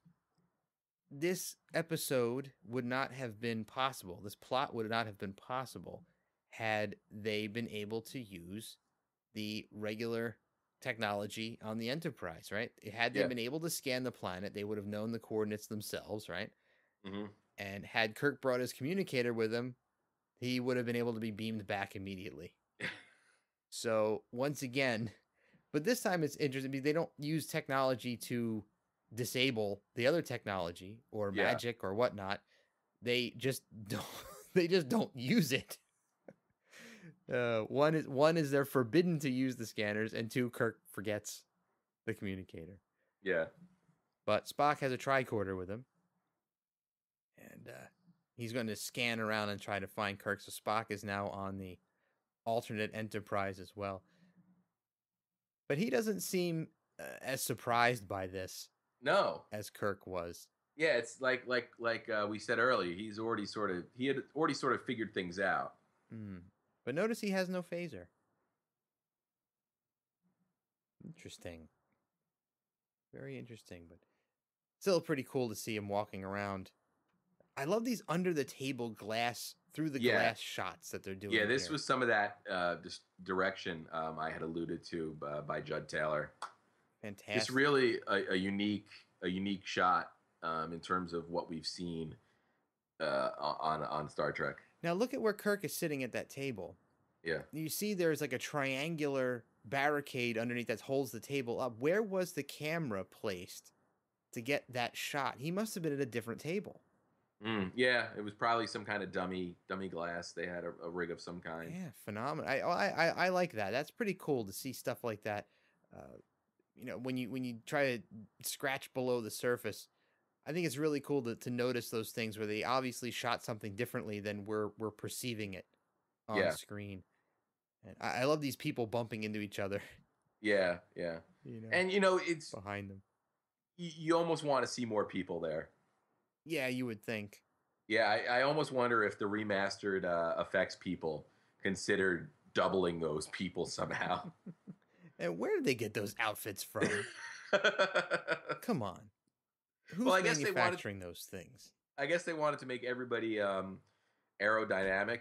this episode would not have been possible. This plot would not have been possible had they been able to use the regular technology on the Enterprise, right? Had they been able to scan the planet, they would have known the coordinates themselves, right? Mm-hmm. And had Kirk brought his communicator with him, he would have been able to be beamed back immediately. So once again, but this time it's interesting because they don't use technology to disable the other technology or magic or whatnot. They just don't. They just don't use it. One is they're forbidden to use the scanners, and two, Kirk forgets the communicator. Yeah. But Spock has a tricorder with him, and he's going to scan around and try to find Kirk. So Spock is now on the alternate Enterprise as well. But he doesn't seem as surprised by this. No. As Kirk was. Yeah, it's like we said earlier, he had already sort of figured things out. But notice he has no phaser. Interesting. Very interesting, but still pretty cool to see him walking around. I love these under the table glass through the glass shots that they're doing. Yeah, this was some of that direction I had alluded to by Judd Taylor. Fantastic. It's really a unique shot in terms of what we've seen on Star Trek. Now look at where Kirk is sitting at that table. Yeah. You see there's like a triangular barricade underneath that holds the table up. Where was the camera placed to get that shot? He must have been at a different table. Yeah, it was probably some kind of dummy glass. They had a rig of some kind. Yeah, phenomenal. I like that. That's pretty cool to see stuff like that. When you try to scratch below the surface, I think it's really cool to notice those things where they obviously shot something differently than we're perceiving it on screen. And I love these people bumping into each other. Yeah. And it's behind them. You almost want to see more people there. Yeah, you would think. Yeah, I almost wonder if the remastered effects people considered doubling those people somehow. And where did they get those outfits from? Come on. Who's manufacturing those things? I guess they wanted to make everybody aerodynamic.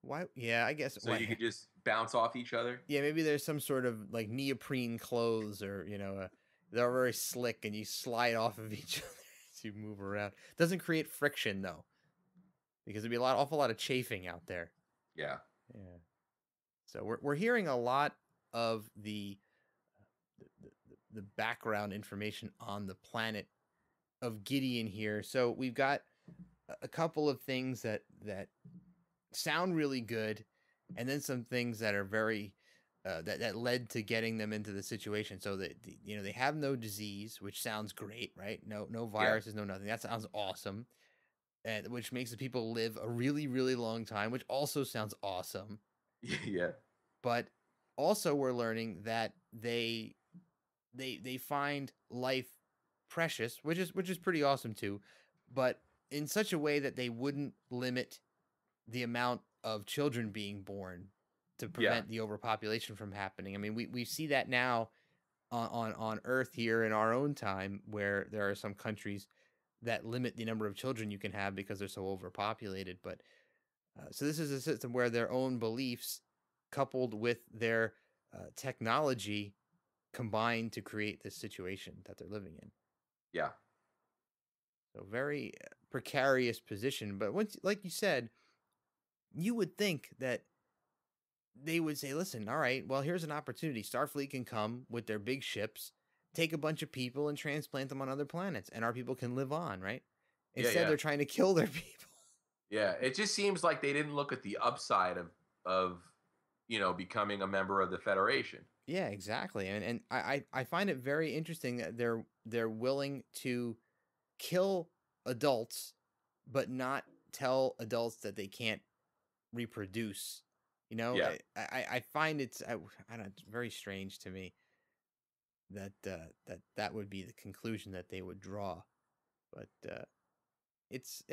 Why? Yeah, I guess. So you could just bounce off each other. Yeah, maybe there's some sort of like neoprene clothes or, they're very slick and you slide off of each other as you move around. Doesn't create friction, though. Because there'd be awful lot of chafing out there. Yeah. Yeah. So we're hearing a lot of the background information on the planet of Gideon here. So we've got a couple of things that sound really good, and then some things that are very that led to getting them into the situation. So that they have no disease, which sounds great, right? No viruses, no nothing. That sounds awesome, and which makes the people live a really, really long time, which also sounds awesome. Yeah. But also we're learning that they they find life precious, which is pretty awesome too, but in such a way that they wouldn't limit the amount of children being born to prevent the overpopulation from happening. I mean, we see that now on Earth here in our own time, where there are some countries that limit the number of children you can have because they're so overpopulated. But so this is a system where their own beliefs, coupled with their technology, combine to create this situation that they're living in. Yeah. So very precarious position. But once, like you said, you would think that they would say, listen, all right, well, here's an opportunity. Starfleet can come with their big ships, take a bunch of people and transplant them on other planets, and our people can live on, right? Instead, they're trying to kill their people. Yeah, it just seems like they didn't look at the upside of becoming a member of the Federation. Yeah, exactly. And I find it very interesting that they're willing to kill adults, but not tell adults that they can't reproduce. Yeah. I find I don't know, it's very strange to me that that would be the conclusion that they would draw. But it's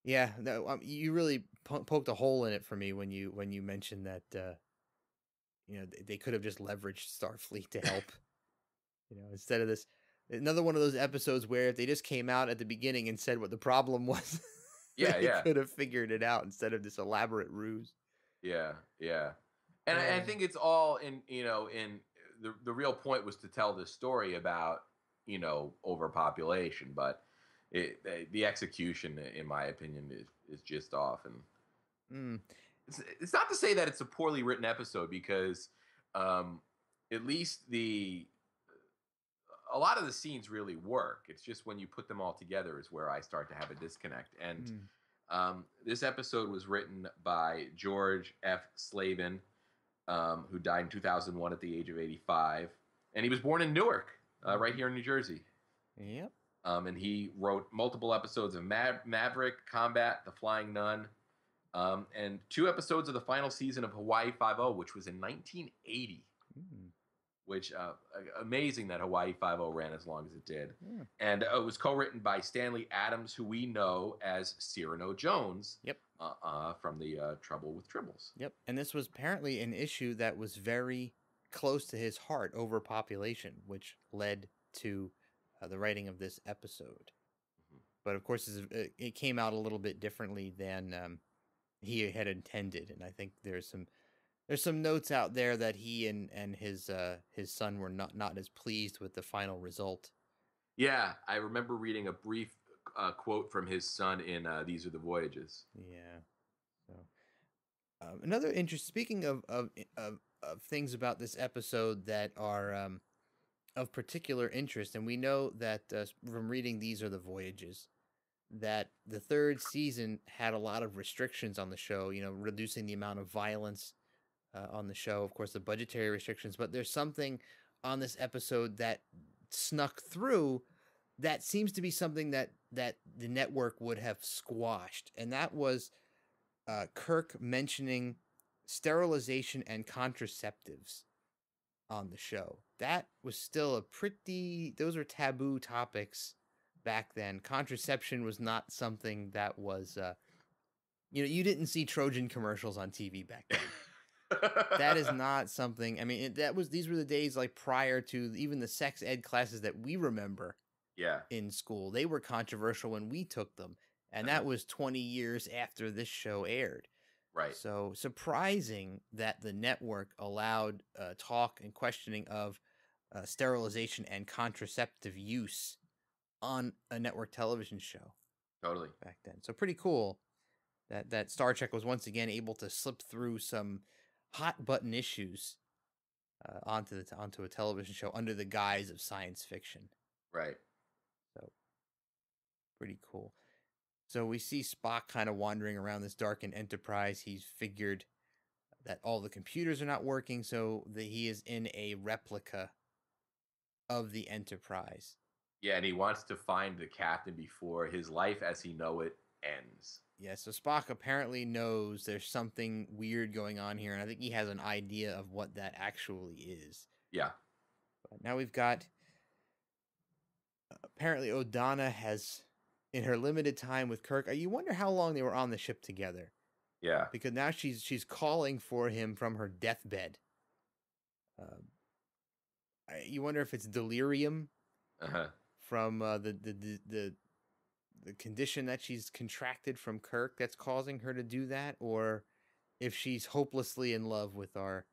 yeah, no, you really poked a hole in it for me when you mentioned that they could have just leveraged Starfleet to help. Instead of this, another one of those episodes where if they just came out at the beginning and said what the problem was, they could have figured it out instead of this elaborate ruse. Yeah. And I think it's all in the real point was to tell this story about overpopulation, but the execution, in my opinion, is just off. And it's not to say that it's a poorly written episode, because at least a lot of the scenes really work. It's just when you put them all together is where I start to have a disconnect. And this episode was written by George F. Slavin, who died in 2001 at the age of 85. And he was born in Newark, right here in New Jersey. Yep. And he wrote multiple episodes of Maverick, Combat, The Flying Nun, and 2 episodes of the final season of Hawaii Five-0, which was in 1980. Which amazing that Hawaii Five-0 ran as long as it did. Yeah. And it was co-written by Stanley Adams, who we know as Cyrano Jones. Yep. From the Trouble with Tribbles. Yep. And this was apparently an issue that was very close to his heart, overpopulation, which led to the writing of this episode. But of course, it came out a little bit differently than he had intended, and I think there's some notes out there that he and his son were not as pleased with the final result. Yeah, I remember reading a brief quote from his son in These Are the Voyages. Yeah. So another interest. Speaking of things about this episode that are of particular interest, and we know that from reading These Are the Voyages, that the 3rd season had a lot of restrictions on the show. Reducing the amount of violence on the show, of course, the budgetary restrictions. But there's something on this episode that snuck through that seems to be something that the network would have squashed, and that was Kirk mentioning sterilization and contraceptives on the show. That was still those were taboo topics back then. Contraception was not something that was, you didn't see Trojan commercials on TV back then. That is not something. I mean, these were the days like prior to even the sex ed classes that we remember. Yeah. In school, they were controversial when we took them, and that was 20 years after this show aired. Right. So surprising that the network allowed talk and questioning of sterilization and contraceptive use on a network television show. Totally. Back then. So pretty cool that Star Trek was once again able to slip through some hot button issues onto a television show under the guise of science fiction. Right. So pretty cool. So we see Spock kind of wandering around this darkened Enterprise. He's figured that all the computers are not working, so that he is in a replica of the Enterprise. Yeah, and he wants to find the captain before his life as he know it ends. Yeah, so Spock apparently knows there's something weird going on here, and I think he has an idea of what that actually is. Yeah. Now we've got apparently O'Donna has, in her limited time with Kirk. You wonder how long they were on the ship together. Yeah. Because now she's calling for him from her deathbed. You wonder if it's delirium from the condition that she's contracted from Kirk that's causing her to do that, or if she's hopelessly in love with our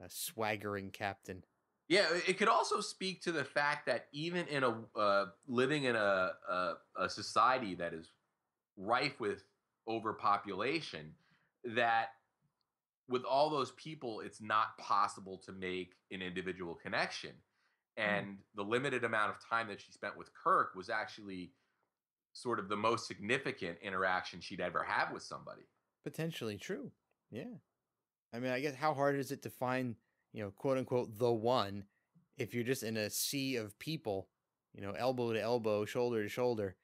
swaggering captain. Yeah, it could also speak to the fact that even in living in a society that is rife with overpopulation, that with all those people, it's not possible to make an individual connection. And the limited amount of time that she spent with Kirk was actually sort of the most significant interaction she'd ever have with somebody. Potentially true. Yeah. I mean, I guess how hard is it to find, quote unquote, the one if you're just in a sea of people, elbow to elbow, shoulder to shoulder.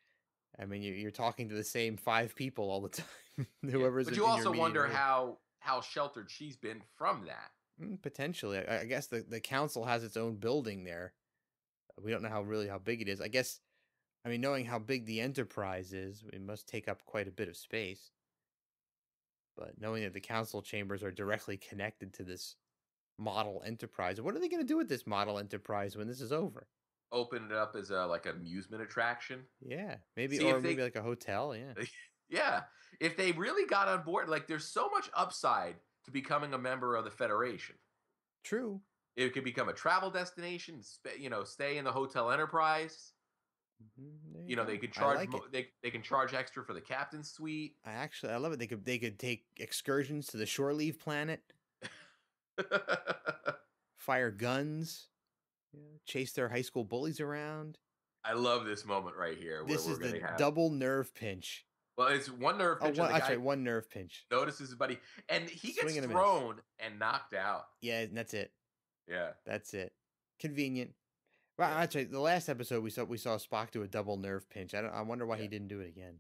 I mean, you're talking to the same 5 people all the time. Whoever's But in you your also wonder order. how sheltered she's been from that. Potentially. I guess the council has its own building there. We don't know how big it is. I mean, knowing how big the Enterprise is, it must take up quite a bit of space. But knowing that the council chambers are directly connected to this model Enterprise, what are they going to do with this model Enterprise when this is over? Open it up as a like amusement attraction. Yeah, maybe maybe like a hotel. Yeah, yeah. If they really got on board, like there's so much upside to becoming a member of the Federation. True. It could become a travel destination. Stay in the Hotel Enterprise. They could charge. They can charge extra for the captain's suite. I love it. They could take excursions to the shore leave planet. Fire guns. Chase their high school bullies around. I love this moment right here. This is the double nerve pinch. Well, it's one nerve pinch. That's right, one nerve pinch. Notices his buddy, and he gets thrown and knocked out. Yeah, and that's it. Yeah, that's it. Convenient. Well, that's right. The last episode we saw Spock do a double nerve pinch. I wonder why he didn't do it again.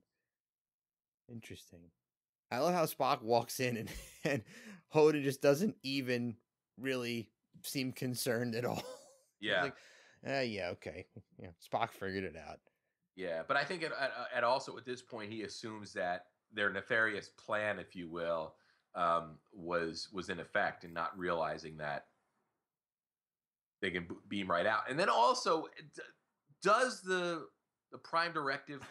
Interesting. I love how Spock walks in and Hoda just doesn't even really seem concerned at all. Yeah. Like, yeah, okay. Yeah, Spock figured it out. Yeah, but I think at also at this point he assumes that their nefarious plan, if you will, was in effect, and not realizing that they can beam right out. And then also, does the Prime Directive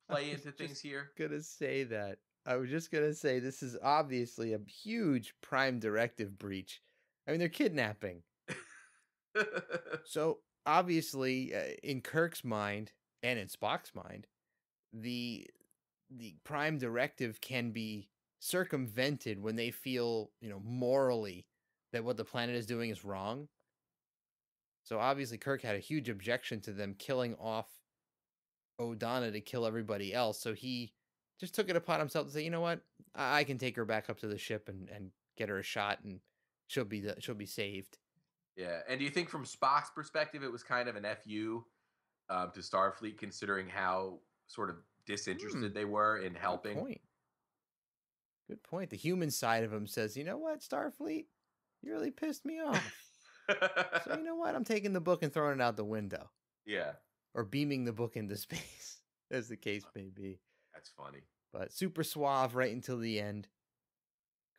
play into things here? Gonna say that. I was just gonna say this is obviously a huge Prime Directive breach. I mean, they're kidnapping. So obviously, in Kirk's mind and in Spock's mind, the Prime Directive can be circumvented when they feel, morally that what the planet is doing is wrong. So obviously, Kirk had a huge objection to them killing off O'Donna to kill everybody else. So he just took it upon himself to say, you know what, I can take her back up to the ship and get her a shot, and she'll be saved. Yeah, and do you think from Spock's perspective it was kind of an FU to Starfleet, considering how sort of disinterested they were in helping? Good point. The human side of him says, you know what, Starfleet, you really pissed me off. So you know what, I'm taking the book and throwing it out the window. Yeah. Or beaming the book into space, as the case may be. That's funny. But super suave right until the end.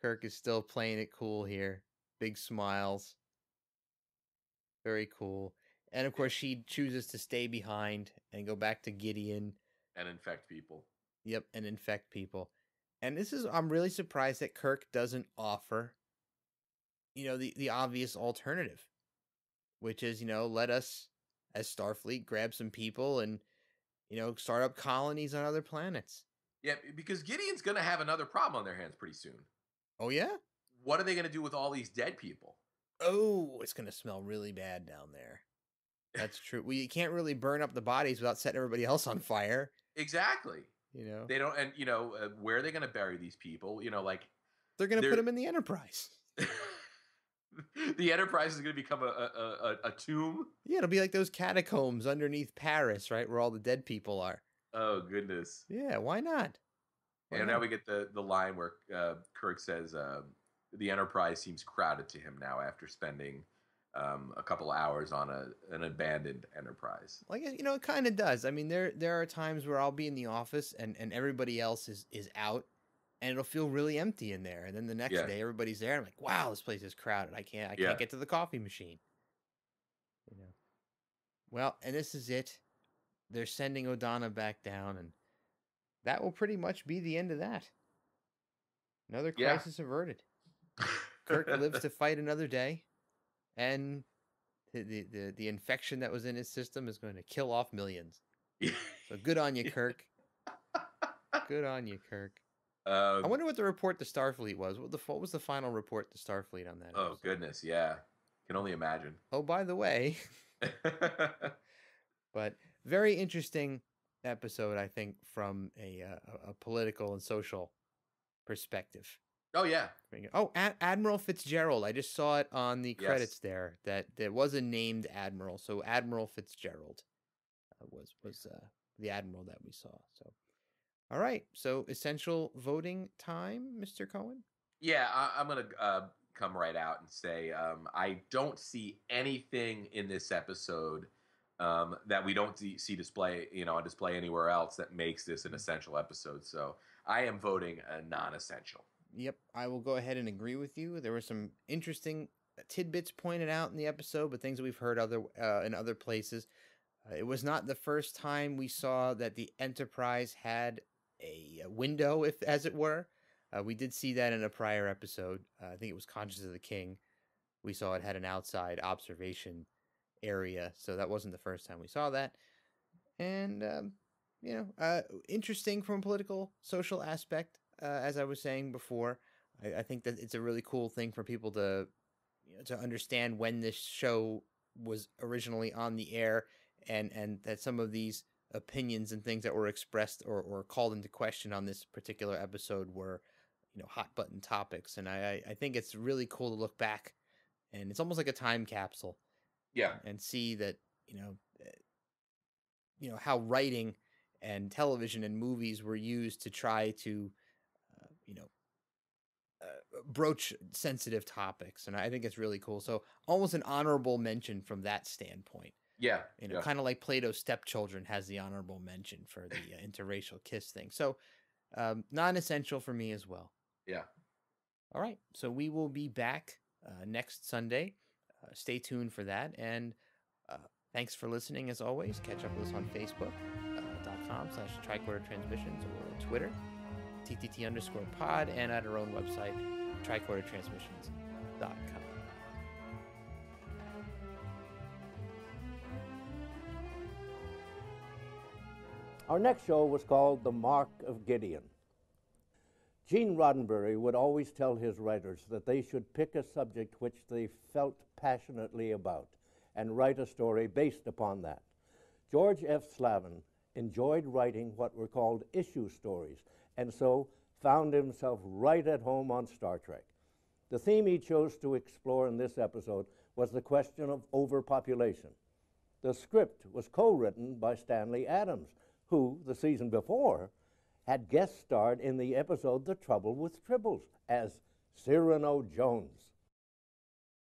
Kirk is still playing it cool here. Big smiles. Very cool. And of course, she chooses to stay behind and go back to Gideon. And infect people. Yep, and infect people. And I'm really surprised that Kirk doesn't offer, the obvious alternative. Which is, let us, as Starfleet, grab some people and, start up colonies on other planets. Yeah, because Gideon's going to have another problem on their hands pretty soon. Oh, yeah? What are they going to do with all these dead people? Oh, it's going to smell really bad down there. That's true. Well, you can't really burn up the bodies without setting everybody else on fire. Exactly. They don't, and where are they going to bury these people? They're going to put them in the Enterprise. The Enterprise is going to become a tomb. Yeah, it'll be like those catacombs underneath Paris, right, where all the dead people are. Oh goodness. Yeah, why not? Now we get the line where Kirk says the Enterprise seems crowded to him now after spending a couple of hours on an abandoned Enterprise. Like, it kind of does. I mean, there are times where I'll be in the office and everybody else is out, and it'll feel really empty in there. And then the next day, everybody's there. I'm like, wow, this place is crowded. I can't get to the coffee machine. Well, and this is it. They're sending O'Donnell back down, and that will pretty much be the end of that. Another crisis averted. Kirk lives to fight another day, and the infection that was in his system is going to kill off millions. So good on you, Kirk. Good on you, Kirk. I wonder what the report to Starfleet was. What was the final report to Starfleet on that? Oh, goodness, yeah. Can only imagine. Oh, by the way. But very interesting episode, I think, from a political and social perspective. Oh, yeah. Oh, Admiral Fitzgerald. I just saw it on the credits there that there was a named admiral. So Admiral Fitzgerald was the admiral that we saw. So, all right. So essential voting time, Mr. Cohen? Yeah, I'm going to come right out and say I don't see anything in this episode that we don't see display anywhere else that makes this an essential episode. So I am voting a non-essential. Yep, I will go ahead and agree with you. There were some interesting tidbits pointed out in the episode, but things that we've heard in other places. It was not the first time we saw that the Enterprise had a window, as it were. We did see that in a prior episode. I think it was Conscience of the King. We saw it had an outside observation area, so that wasn't the first time we saw that. And interesting from a political, social aspect. As I was saying before, I think that it's a really cool thing for people to understand when this show was originally on the air, and that some of these opinions and things that were expressed or called into question on this particular episode were, hot button topics. And I think it's really cool to look back, and it's almost like a time capsule. Yeah. And see that, how writing and television and movies were used to try to broach sensitive topics. And I think it's really cool. So almost an honorable mention from that standpoint. Yeah. Kind of like Plato's Stepchildren has the honorable mention for the interracial kiss thing. So non-essential for me as well. Yeah. All right. So we will be back next Sunday. Stay tuned for that. And thanks for listening as always. Catch up with us on Facebook.com/Tricorder Transmissions or Twitter. TTT_pod, and at our own website, tricordertransmissions.com. Our next show was called The Mark of Gideon. Gene Roddenberry would always tell his writers that they should pick a subject which they felt passionately about and write a story based upon that. George F. Slavin enjoyed writing what were called issue stories, and so found himself right at home on Star Trek. The theme he chose to explore in this episode was the question of overpopulation. The script was co-written by Stanley Adams, who, the season before, had guest starred in the episode The Trouble with Tribbles as Cyrano Jones.